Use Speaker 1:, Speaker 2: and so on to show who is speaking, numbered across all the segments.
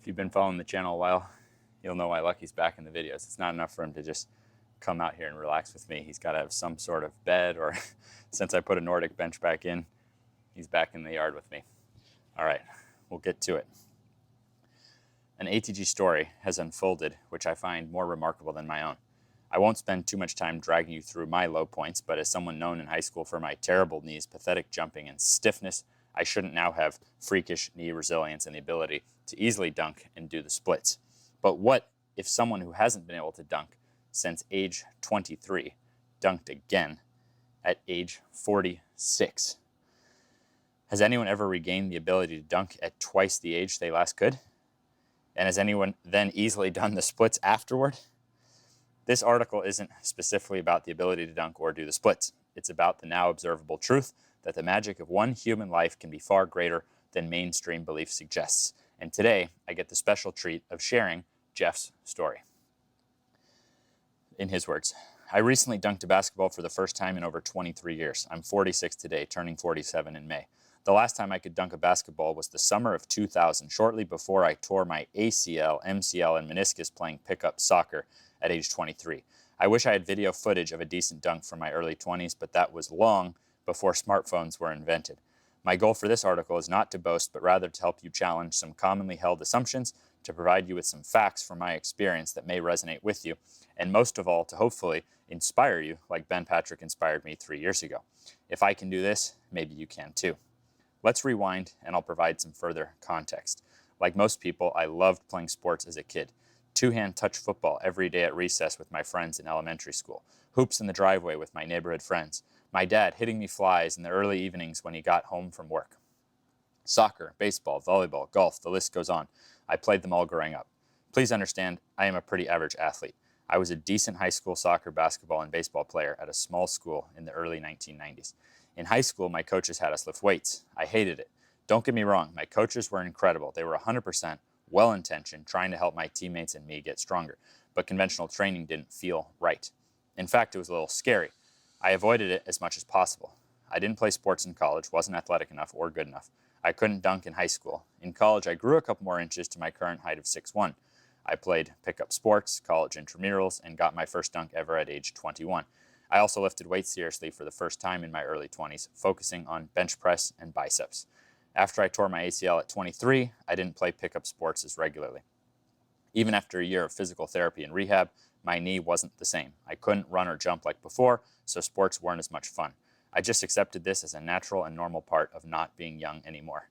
Speaker 1: If you've been following the channel a while, you'll know why Lucky's back in the videos. It's not enough for him to just come out here and relax with me. He's got to have some sort of bed, or since I put a Nordic bench back in, he's back in the yard with me. All right, we'll get to it. An ATG story has unfolded, which I find more remarkable than my own. I won't spend too much time dragging you through my low points, but as someone known in high school for my terrible knees, pathetic jumping, and stiffness, I shouldn't now have freakish knee resilience and the ability to easily dunk and do the splits. But what if someone who hasn't been able to dunk since age 23 dunked again at age 46? Has anyone ever regained the ability to dunk at twice the age they last could? And has anyone then easily done the splits afterward? This article isn't specifically about the ability to dunk or do the splits. It's about the now observable truth that the magic of one human life can be far greater than mainstream belief suggests. And today, I get the special treat of sharing Geoff's story. In his words, I recently dunked a basketball for the first time in over 23 years. I'm 46 today, turning 47 in May. The last time I could dunk a basketball was the summer of 2000, shortly before I tore my ACL, MCL, and meniscus playing pickup soccer at age 23. I wish I had video footage of a decent dunk from my early 20s, but that was long before smartphones were invented. My goal for this article is not to boast, but rather to help you challenge some commonly held assumptions, to provide you with some facts from my experience that may resonate with you, and most of all, to hopefully inspire you like Ben Patrick inspired me 3 years ago. If I can do this, maybe you can too. Let's rewind, and I'll provide some further context. Like most people, I loved playing sports as a kid. Two-hand touch football every day at recess with my friends in elementary school. Hoops in the driveway with my neighborhood friends. My dad hitting me flies in the early evenings when he got home from work. Soccer, baseball, volleyball, golf, the list goes on. I played them all growing up. Please understand, I am a pretty average athlete. I was a decent high school soccer, basketball, and baseball player at a small school in the early 1990s. In high school, my coaches had us lift weights. I hated it. Don't get me wrong, my coaches were incredible. They were 100% well-intentioned, trying to help my teammates and me get stronger. But conventional training didn't feel right. In fact, it was a little scary. I avoided it as much as possible. I didn't play sports in college, wasn't athletic enough or good enough. I couldn't dunk in high school. In college, I grew a couple more inches to my current height of 6'1". I played pickup sports, college intramurals, and got my first dunk ever at age 21. I also lifted weights seriously for the first time in my early 20s, focusing on bench press and biceps. After I tore my ACL at 23, I didn't play pickup sports as regularly. Even after a year of physical therapy and rehab, my knee wasn't the same. I couldn't run or jump like before, so sports weren't as much fun. I just accepted this as a natural and normal part of not being young anymore.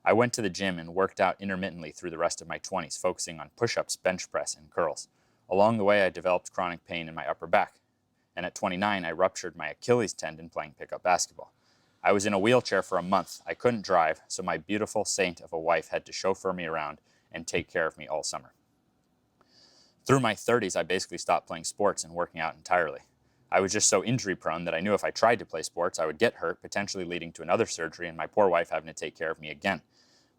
Speaker 1: I went to the gym and worked out intermittently through the rest of my 20s, focusing on push-ups, bench press, and curls. Along the way, I developed chronic pain in my upper back. And at 29, I ruptured my Achilles tendon playing pickup basketball. I was in a wheelchair for a month. I couldn't drive, so my beautiful saint of a wife had to chauffeur me around and take care of me all summer. Through my 30s, I basically stopped playing sports and working out entirely. I was just so injury-prone that I knew if I tried to play sports, I would get hurt, potentially leading to another surgery and my poor wife having to take care of me again.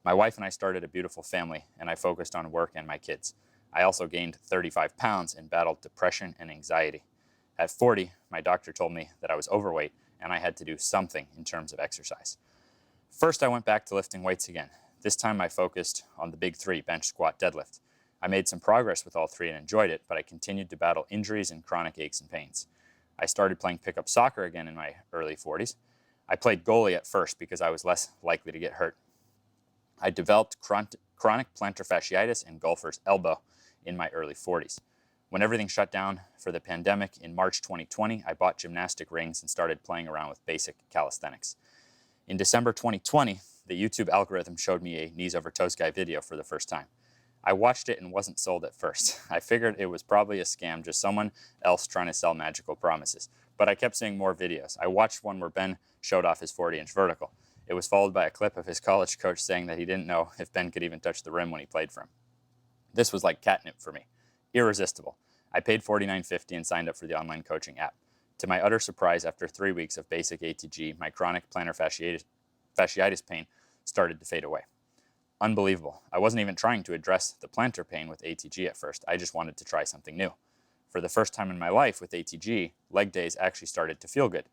Speaker 1: My wife and I started a beautiful family, and I focused on work and my kids. I also gained 35 pounds and battled depression and anxiety. At 40, my doctor told me that I was overweight and I had to do something in terms of exercise. First, I went back to lifting weights again. This time I focused on the big three, bench, squat, deadlift. I made some progress with all three and enjoyed it, but I continued to battle injuries and chronic aches and pains. I started playing pickup soccer again in my early 40s. I played goalie at first because I was less likely to get hurt. I developed chronic plantar fasciitis and golfer's elbow in my early 40s. When everything shut down for the pandemic in March 2020, I bought gymnastic rings and started playing around with basic calisthenics. In December 2020, the YouTube algorithm showed me a Kneesovertoesguy video for the first time. I watched it and wasn't sold at first. I figured it was probably a scam, just someone else trying to sell magical promises. But I kept seeing more videos. I watched one where Ben showed off his 40-inch vertical. It was followed by a clip of his college coach saying that he didn't know if Ben could even touch the rim when he played for him. This was like catnip for me. Irresistible. I paid $49.50 and signed up for the online coaching app. To my utter surprise, after 3 weeks of basic ATG, my chronic plantar fasciitis pain started to fade away. Unbelievable. I wasn't even trying to address the plantar pain with ATG at first. I just wanted to try something new. For the first time in my life with ATG, leg days actually started to feel good.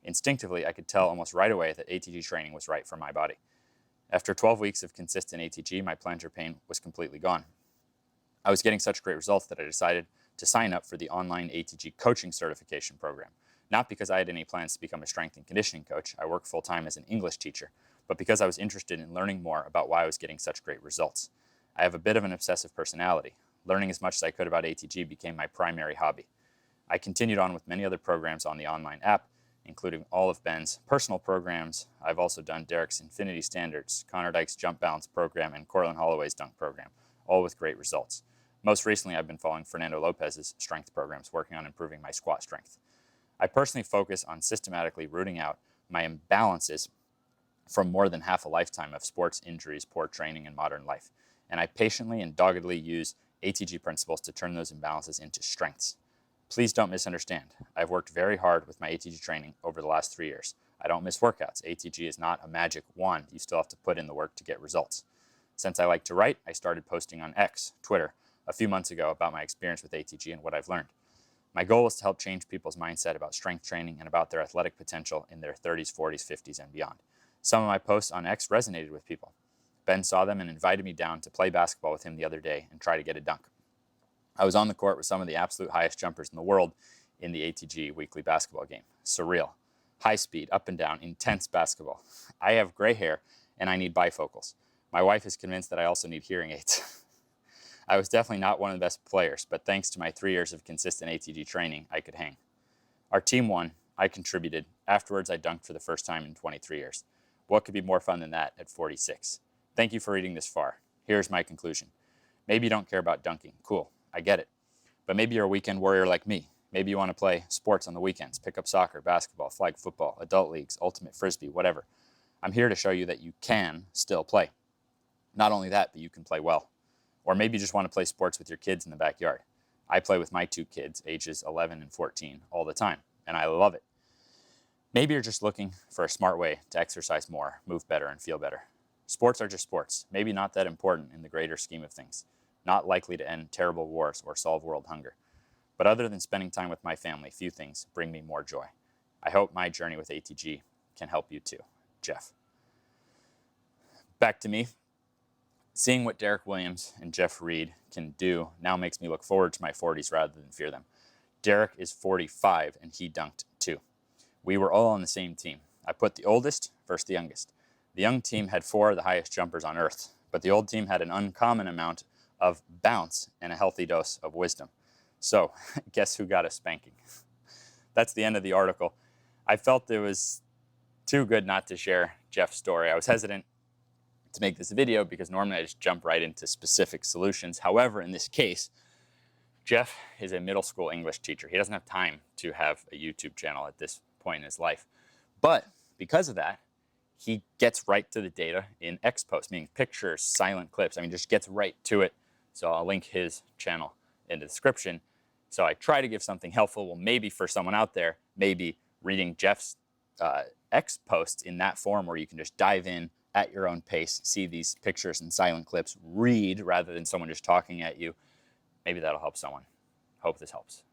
Speaker 1: Instinctively, I could tell almost right away that ATG training was right for my body. After 12 weeks of consistent ATG, my plantar pain was completely gone. I was getting such great results that I decided to sign up for the online ATG coaching certification program. Not because I had any plans to become a strength and conditioning coach, I work full-time as an English teacher, but because I was interested in learning more about why I was getting such great results. I have a bit of an obsessive personality. Learning as much as I could about ATG became my primary hobby. I continued on with many other programs on the online app, including all of Ben's personal programs. I've also done Derek's Infinity Standards, Connor Dyke's Jump Balance program, and Corlin Holloway's Dunk program, all with great results. Most recently, I've been following Fernando Lopez's strength programs, working on improving my squat strength. I personally focus on systematically rooting out my imbalances from more than half a lifetime of sports injuries, poor training, and modern life. And I patiently and doggedly use ATG principles to turn those imbalances into strengths. Please don't misunderstand. I've worked very hard with my ATG training over the last 3 years. I don't miss workouts. ATG is not a magic wand. You still have to put in the work to get results. Since I like to write, I started posting on X, Twitter, a few months ago about my experience with ATG and what I've learned. My goal is to help change people's mindset about strength training and about their athletic potential in their 30s, 40s, 50s, and beyond. Some of my posts on X resonated with people. Ben saw them and invited me down to play basketball with him the other day and try to get a dunk. I was on the court with some of the absolute highest jumpers in the world in the ATG weekly basketball game. Surreal. High speed, up and down, intense basketball. I have gray hair and I need bifocals. My wife is convinced that I also need hearing aids. I was definitely not one of the best players, but thanks to my 3 years of consistent ATG training, I could hang. Our team won. I contributed. Afterwards, I dunked for the first time in 23 years. What could be more fun than that at 46? Thank you for reading this far. Here's my conclusion. Maybe you don't care about dunking. Cool. I get it. But maybe you're a weekend warrior like me. Maybe you want to play sports on the weekends, pick up soccer, basketball, flag football, adult leagues, ultimate frisbee, whatever. I'm here to show you that you can still play. Not only that, but you can play well. Or maybe you just want to play sports with your kids in the backyard. I play with my 2 kids, ages 11 and 14, all the time, and I love it. Maybe you're just looking for a smart way to exercise more, move better, and feel better. Sports are just sports, maybe not that important in the greater scheme of things, not likely to end terrible wars or solve world hunger. But other than spending time with my family, few things bring me more joy. I hope my journey with ATG can help you too. Geoff. Back to me. Seeing what Derek Williams and Geoff Reed can do now makes me look forward to my 40s rather than fear them. Derek is 45 and he dunked too. We were all on the same team. I put the oldest versus the youngest. The young team had 4 of the highest jumpers on earth, but the old team had an uncommon amount of bounce and a healthy dose of wisdom. So, guess who got a spanking? That's the end of the article. I felt it was too good not to share Geoff's story. I was hesitant to make this video because normally I just jump right into specific solutions. However, in this case, Geoff is a middle school English teacher. He doesn't have time to have a YouTube channel at this point in his life. But because of that, he gets right to the data in X posts, meaning pictures, silent clips. I mean, just gets right to it. So I'll link his channel in the description. So I try to give something helpful. Well, maybe for someone out there, maybe reading Geoff's X posts in that form where you can just dive in at your own pace, see these pictures and silent clips, read rather than someone just talking at you. Maybe that'll help someone. Hope this helps.